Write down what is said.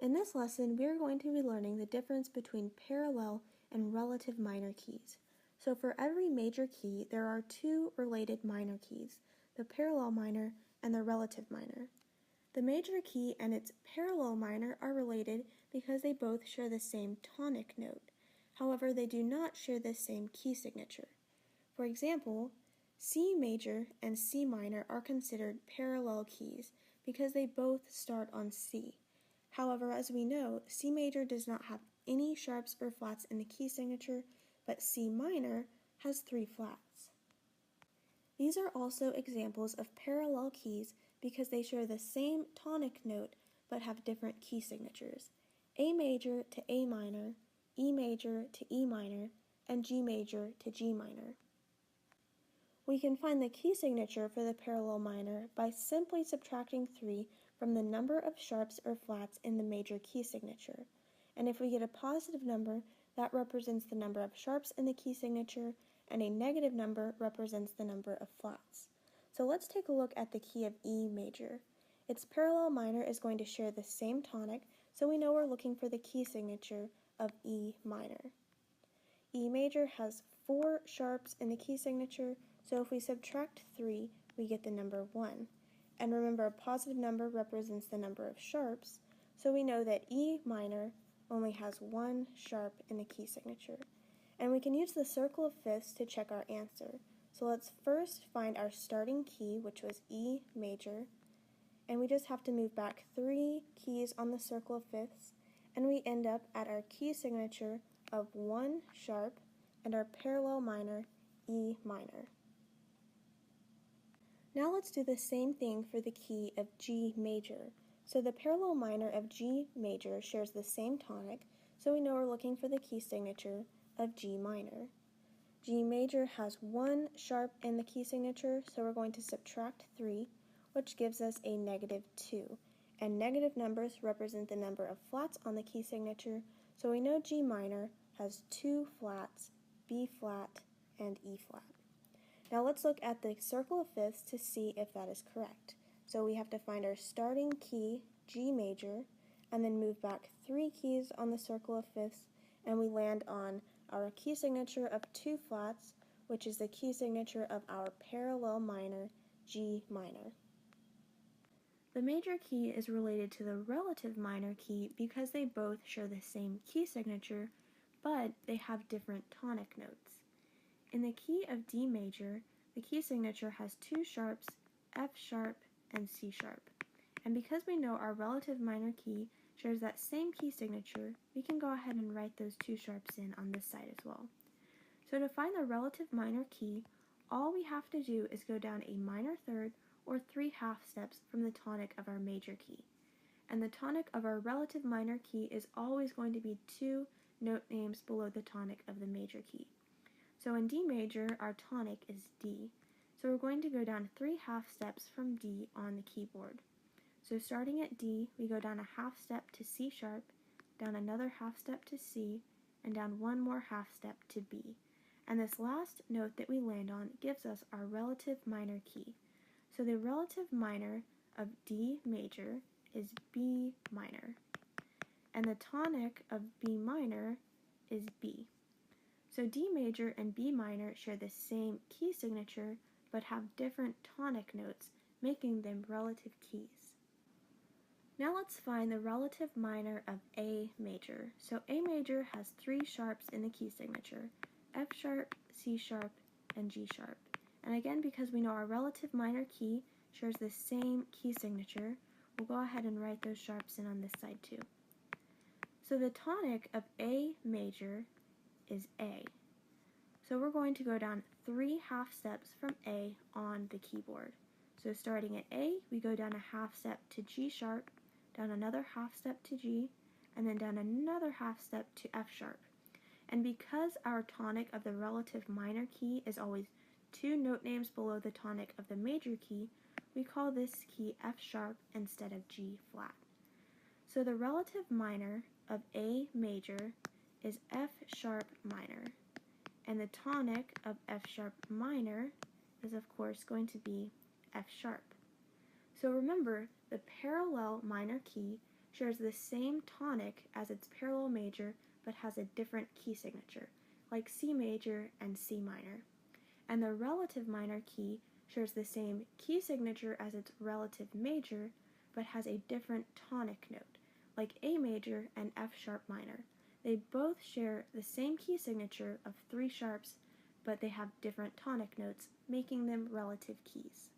In this lesson, we are going to be learning the difference between parallel and relative minor keys. So for every major key, there are two related minor keys, the parallel minor and the relative minor. The major key and its parallel minor are related because they both share the same tonic note. However, they do not share the same key signature. For example, C major and C minor are considered parallel keys because they both start on C. However, as we know, C major does not have any sharps or flats in the key signature, but C minor has 3 flats. These are also examples of parallel keys because they share the same tonic note but have different key signatures: A major to A minor, E major to E minor, and G major to G minor. We can find the key signature for the parallel minor by simply subtracting 3 from the number of sharps or flats in the major key signature. And if we get a positive number, that represents the number of sharps in the key signature, and a negative number represents the number of flats. So let's take a look at the key of E major. Its parallel minor is going to share the same tonic, so we know we're looking for the key signature of E minor. E major has 4 sharps in the key signature, so if we subtract 3, we get the number 1. And remember, a positive number represents the number of sharps, so we know that E minor only has 1 sharp in the key signature. And we can use the circle of fifths to check our answer. So let's first find our starting key, which was E major, and we just have to move back 3 keys on the circle of fifths, and we end up at our key signature of 1 sharp and our parallel minor, E minor. Now let's do the same thing for the key of G major. So the parallel minor of G major shares the same tonic, so we know we're looking for the key signature of G minor. G major has 1 sharp in the key signature, so we're going to subtract 3, which gives us a negative 2. And negative numbers represent the number of flats on the key signature, so we know G minor has 2 flats, B flat and E flat. Now let's look at the circle of fifths to see if that is correct. So we have to find our starting key, G major, and then move back 3 keys on the circle of fifths, and we land on our key signature of 2 flats, which is the key signature of our parallel minor, G minor. The major key is related to the relative minor key because they both share the same key signature, but they have different tonic notes. In the key of D major, the key signature has 2 sharps, F sharp and C sharp. And because we know our relative minor key shares that same key signature, we can go ahead and write those 2 sharps in on this side as well. So to find the relative minor key, all we have to do is go down a minor third or 3 half steps from the tonic of our major key. And the tonic of our relative minor key is always going to be 2 note names below the tonic of the major key. So in D major, our tonic is D. So we're going to go down 3 half steps from D on the keyboard. So starting at D, we go down a half step to C sharp, down another half step to C, and down 1 more half step to B. And this last note that we land on gives us our relative minor key. So the relative minor of D major is B minor, and the tonic of B minor is B. So D major and B minor share the same key signature but have different tonic notes, making them relative keys. Now let's find the relative minor of A major. So A major has 3 sharps in the key signature: F sharp, C sharp, and G sharp. And again, because we know our relative minor key shares the same key signature, we'll go ahead and write those sharps in on this side too. So the tonic of A major is A. So we're going to go down 3 half steps from A on the keyboard. So starting at A, we go down a half step to G sharp, down another half step to G, and then down another half step to F sharp. And because our tonic of the relative minor key is always 2 note names below the tonic of the major key, we call this key F sharp instead of G flat. So the relative minor of A major is F sharp minor, and the tonic of F sharp minor is of course going to be F sharp. So remember, the parallel minor key shares the same tonic as its parallel major but has a different key signature, like C major and C minor. And the relative minor key shares the same key signature as its relative major but has a different tonic note, like A major and F sharp minor. They both share the same key signature of 3 sharps, but they have different tonic notes, making them relative keys.